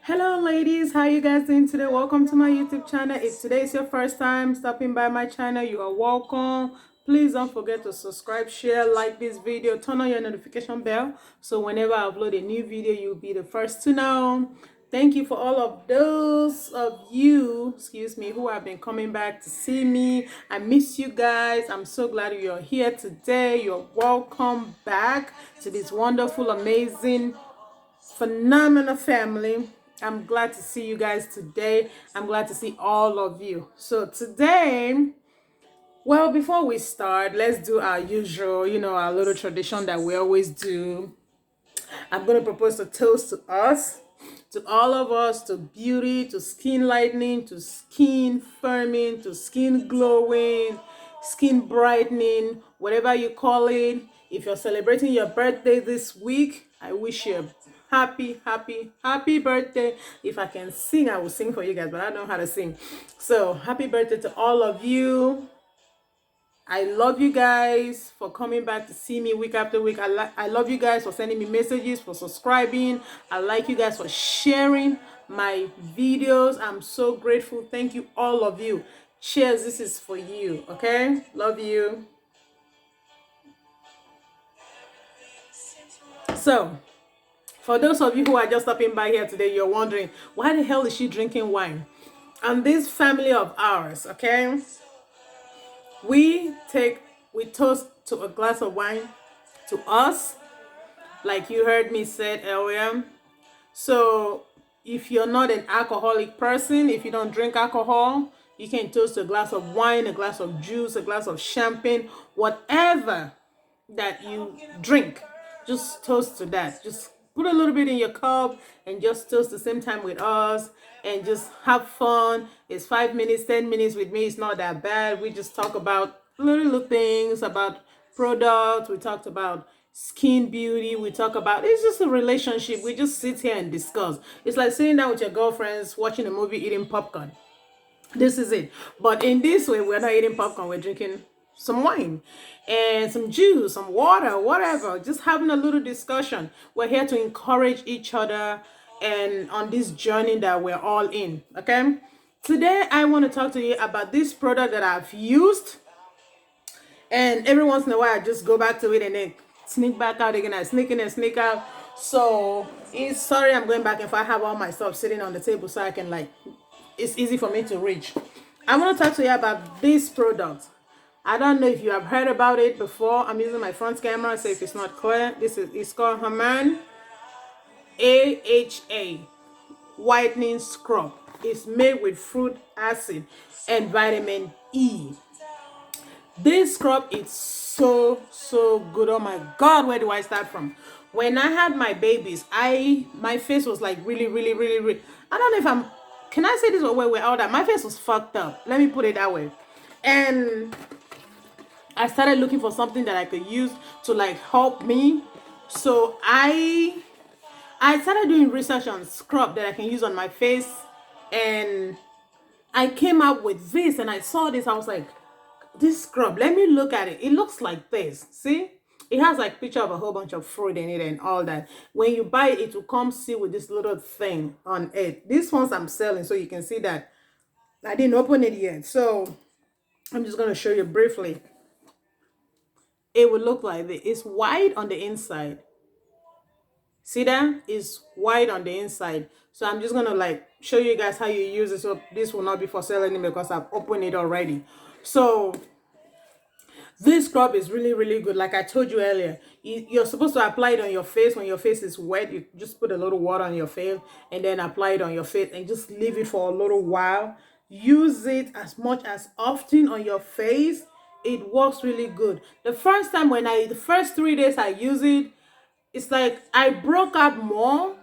Hello ladies, how you guys doing today? Welcome to my YouTube channel. If today is your first time stopping by my channel, you are welcome. Please don't forget to subscribe, share, like this video, turn on your notification bell so whenever I upload a new video, you'll be the first to know. Thank you for all of those of you, who have been coming back to see me. I miss you guys. I'm so glad you're here today. You're welcome back to this wonderful, amazing, phenomenal family. I'm glad to see you guys today. I'm glad to see all of you. So today, well, before we start, let's do our usual, our little tradition that we always do. I'm going to propose a toast to us, to all of us, to beauty, to skin lightening, to skin firming, to skin glowing, skin brightening, whatever you call it. If you're celebrating your birthday this week, I wish you a happy, happy, happy birthday. If I can sing, I will sing for you guys, but I don't know how to sing. So happy birthday to all of you. I love you guys for coming back to see me week after week. I love you guys for sending me messages, for subscribing. I like you guys for sharing my videos. I'm so grateful. Thank you, all of you. Cheers. This is for you. Okay? Love you. So, for those of you who are just stopping by here today, you're wondering, why the hell is she drinking wine? And this family of ours, okay? We toast to a glass of wine to us, like you heard me say earlier. So if you're not an alcoholic person, if you don't drink alcohol, you can toast a glass of wine, a glass of juice, a glass of champagne, whatever that you drink. Just toast to that. Just put a little bit in your cup and just toast the same time with us and just have fun. It's 5 minutes, 10 minutes with me. It's not that bad. We just talk about little things, about products. We talked about skin beauty. We talk about, it's just a relationship. We just sit here and discuss. It's like sitting down with your girlfriends, watching a movie, eating popcorn. This is it. But in this way, we're not eating popcorn. We're drinking some wine and some juice, some water, whatever. Just having a little discussion. We're here to encourage each other and on this journey that we're all in. Okay. Today, I want to talk to you about this product that I've used. And every once in a while, I just go back to it and then sneak back out again. I sneak in and sneak out. So it's sorry I'm going back if I have all my stuff sitting on the table so I can it's easy for me to reach. I want to talk to you about this product. I don't know if you have heard about it before. I'm using my front camera, so if it's not clear, it's called Herrmann AHA whitening scrub. It's made with fruit acid and vitamin E. This scrub is so good. Oh my god, where do I start from? When I had my babies, my face was like really. I don't know if can I say this or where we're out at? My face was fucked up. Let me put it that way. And I started looking for something that I could use to help me. So I started doing research on scrub that I can use on my face, and I came up with this, and I saw this. I was like, this scrub, let me look at it. It looks like this. See? It has picture of a whole bunch of fruit in it and all that. When you buy it, it will come see with this little thing on it. These ones I'm selling, so you can see that I didn't open it yet. So I'm just going to show you briefly. It would look like this. It's white on the inside. See that? It's white on the inside. So I'm just going to show you guys how you use it. So this will not be for selling because I've opened it already. So this scrub is really good. Like I told you earlier, you're supposed to apply it on your face. When your face is wet, you just put a little water on your face and then apply it on your face and just leave it for a little while. Use it as much as often on your face. It works really good. The first 3 days I use it, it's like I broke out more.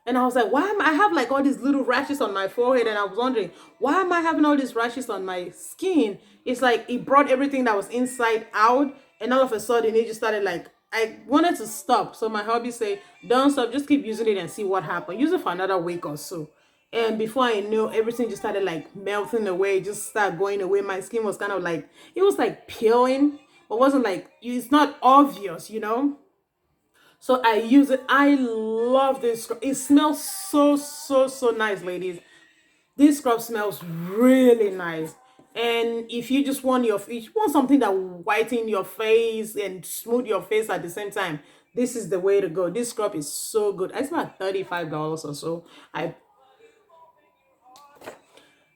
And I was like, why am I have all these little rashes on my forehead? And I was wondering, why am I having all these rashes on my skin? It's like it brought everything that was inside out. And all of a sudden, it just started I wanted to stop. So my hubby said, don't stop, just keep using it and see what happens. Use it for another week or so. And before I knew, everything just started melting away, just started going away. My skin was kind of it was peeling, but wasn't it's not obvious, So I use it. I love this scrub. It smells so nice, ladies. This scrub smells really nice. And if you just want if you want something that will whiten your face and smooth your face at the same time, this is the way to go. This scrub is so good. It's about $35 or so.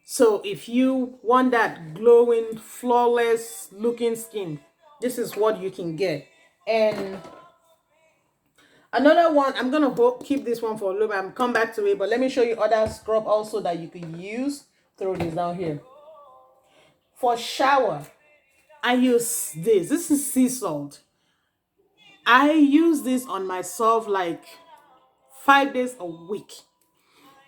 So if you want that glowing, flawless looking skin, this is what you can get. And another one, I'm gonna keep this one for a little bit. I'm come back to it, but let me show you other scrub also that you could use. Throw this down here. For shower, I use this. This is sea salt. I use this on myself like 5 days a week.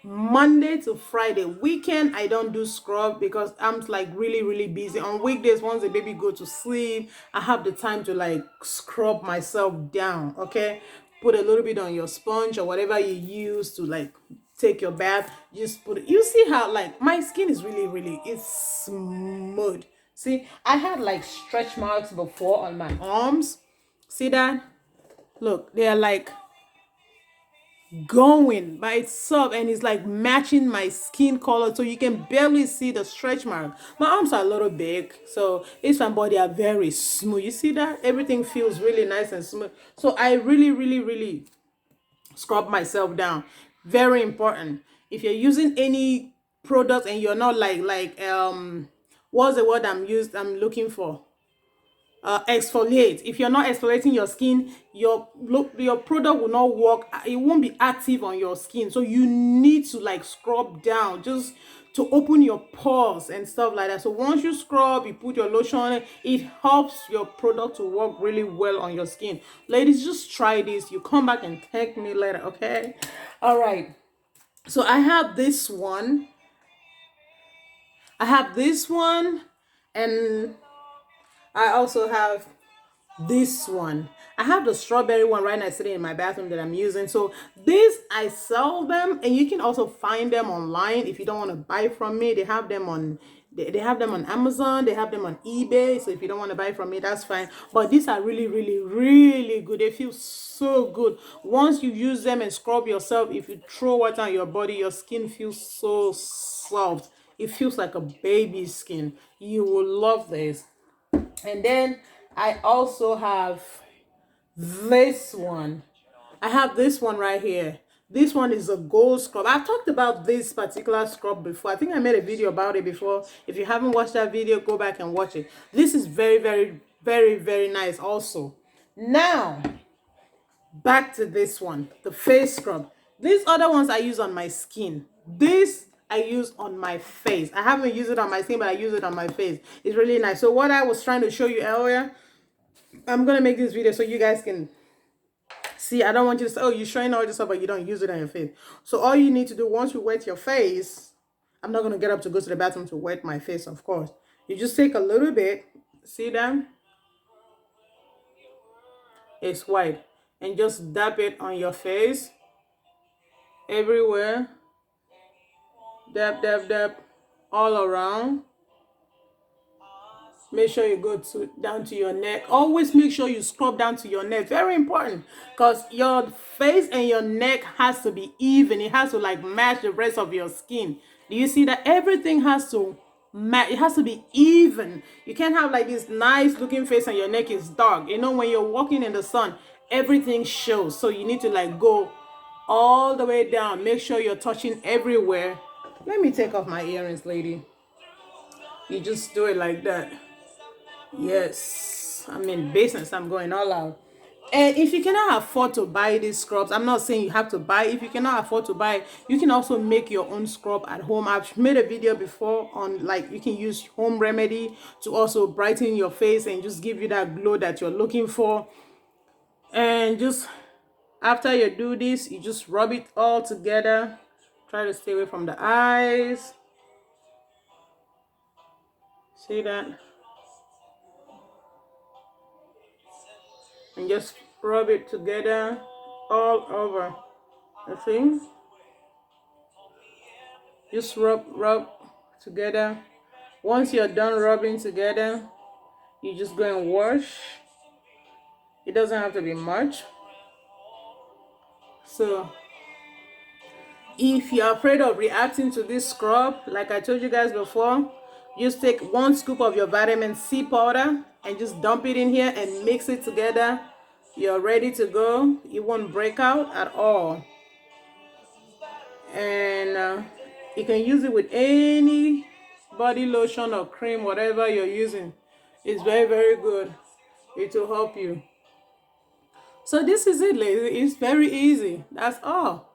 Monday to Friday. Weekend I don't do scrub because I'm like really busy. On weekdays, once the baby go to sleep, I have the time to like scrub myself down. Okay, put a little bit on your sponge or whatever you use to like take your bath. Just put it. You see how like my skin is really it's smooth. See, I had like stretch marks before on my arms. See that? Look, they are like going by itself, and it's like matching my skin color, so you can barely see the stretch mark. My arms are a little big, so it's fine, but they are very smooth. You see that? Everything feels really nice and smooth. So I really scrub myself down. Very important. If you're using any product and you're not what's the word I'm looking for, exfoliate. If you're not exfoliating your skin, your product will not work. It won't be active on your skin, so you need to like scrub down just to open your pores and stuff like that. So once you scrub, you put your lotion on it, it helps your product to work really well on your skin. Ladies, just try this. You come back and thank me later. Okay, all right. So I have this one, and I also have this one. I have the strawberry one right now sitting in my bathroom that I'm using. So these, I sell them, and you can also find them online if you don't want to buy from me. They have them on they have them on Amazon, they have them on eBay. So if you don't want to buy from me, that's fine. But these are really good. They feel so good. Once you use them and scrub yourself, if you throw water on your body, your skin feels so soft. It feels like a baby's skin. You will love this. And then I also have this one. I have this one right here. This one is a gold scrub. I've talked about this particular scrub before. I think I made a video about it before. If you haven't watched that video, go back and watch it. This is very nice also. Now, back to this one, the face scrub. These other ones I use on my skin. This I use on my face. I haven't used it on my skin, but I use it on my face. It's really nice. So what I was trying to show you earlier, I'm gonna make this video so you guys can see. I don't want you to say, oh, you're showing all this stuff, but you don't use it on your face. So all you need to do, once you wet your face, I'm not gonna get up to go to the bathroom to wet my face, of course. You just take a little bit, see that? It's white. And just dab it on your face, everywhere. Dab all around. Make sure you go down to your neck. Always make sure you scrub down to your neck. Very important, because your face and your neck has to be even. It has to like match the rest of your skin. Do you see that? Everything has to match. It has to be even. You can't have like this nice looking face and your neck is dark. You know, when you're walking in the sun, everything shows. So you need to like go all the way down. Make sure you're touching everywhere. Let me take off my earrings, lady. You just do it like that. Yes, I'm in business. I'm going all out. And if you cannot afford to buy these scrubs, I'm not saying you have to buy. If you cannot afford to buy, you can also make your own scrub at home. I've made a video before on like you can use home remedy to also brighten your face and just give you that glow that you're looking for. And just after you do this, you just rub it all together. Try to stay away from the eyes. See that? And just rub it together all over the thing. Just rub together. Once you're done rubbing together, you just go and wash. It doesn't have to be much. So if you're afraid of reacting to this scrub, like I told you guys before, just take 1 scoop of your vitamin C powder and just dump it in here and mix it together. You're ready to go. It won't break out at all. And you can use it with any body lotion or cream, whatever you're using. It's very, very good. It will help you. So this is it, ladies. It's very easy. That's all.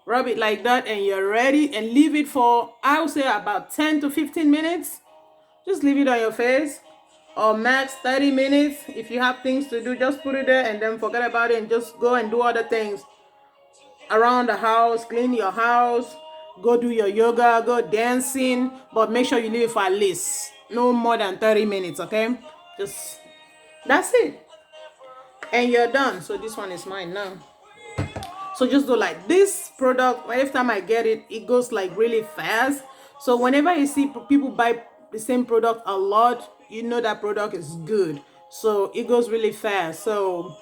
Rub it like that and you're ready, and leave it for, I would say, about 10 to 15 minutes. Just leave it on your face, or max 30 minutes. If you have things to do, just put it there and then forget about it and just go and do other things around the house. Clean your house, go do your yoga, go dancing, but make sure you leave it for at least no more than 30 minutes. Okay, just that's it, and you're done. So this one is mine now. So just do like this product. Every time I get it, it goes like really fast. So whenever you see people buy the same product a lot, you know that product is good. So it goes really fast. So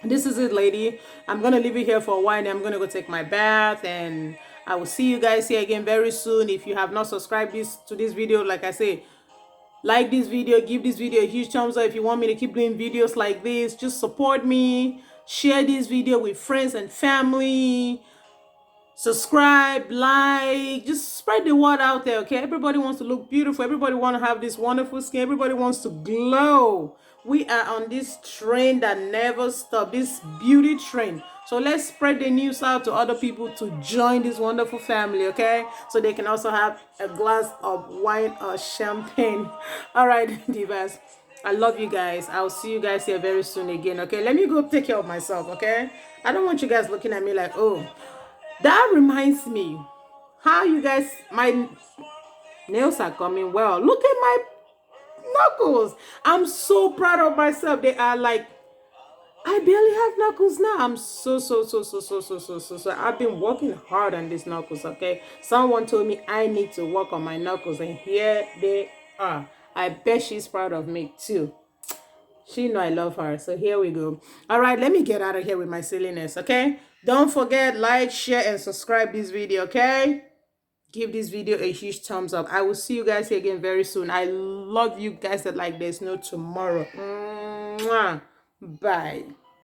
this is it, lady. I'm gonna leave it here for a while and I'm gonna go take my bath, and I will see you guys here again very soon. If you have not subscribed to this video, like I say, like this video, give this video a huge thumbs up. If you want me to keep doing videos like this, just support me. Share this video with friends and family. Subscribe, like, just spread the word out there. Okay, everybody wants to look beautiful. Everybody want to have this wonderful skin. Everybody wants to glow. We are on this train that never stops, this beauty train. So let's spread the news out to other people to join this wonderful family. Okay, so they can also have a glass of wine or champagne. All right, divas, I love you guys. I'll see you guys here very soon again. Okay, let me go take care of myself. Okay, I don't want you guys looking at me like, oh. That reminds me how you guys, my nails are coming well. Look at my knuckles. I'm so proud of myself. They are like, I barely have knuckles now. I'm so. I've been working hard on these knuckles, okay? Someone told me I need to work on my knuckles, and here they are. I bet she's proud of me too. She know I love her. So here we go. All right, let me get out of here with my silliness, okay? Don't forget, like, share, and subscribe this video, okay? Give this video a huge thumbs up. I will see you guys here again very soon. I love you guys that like there's no tomorrow. Mwah. Bye.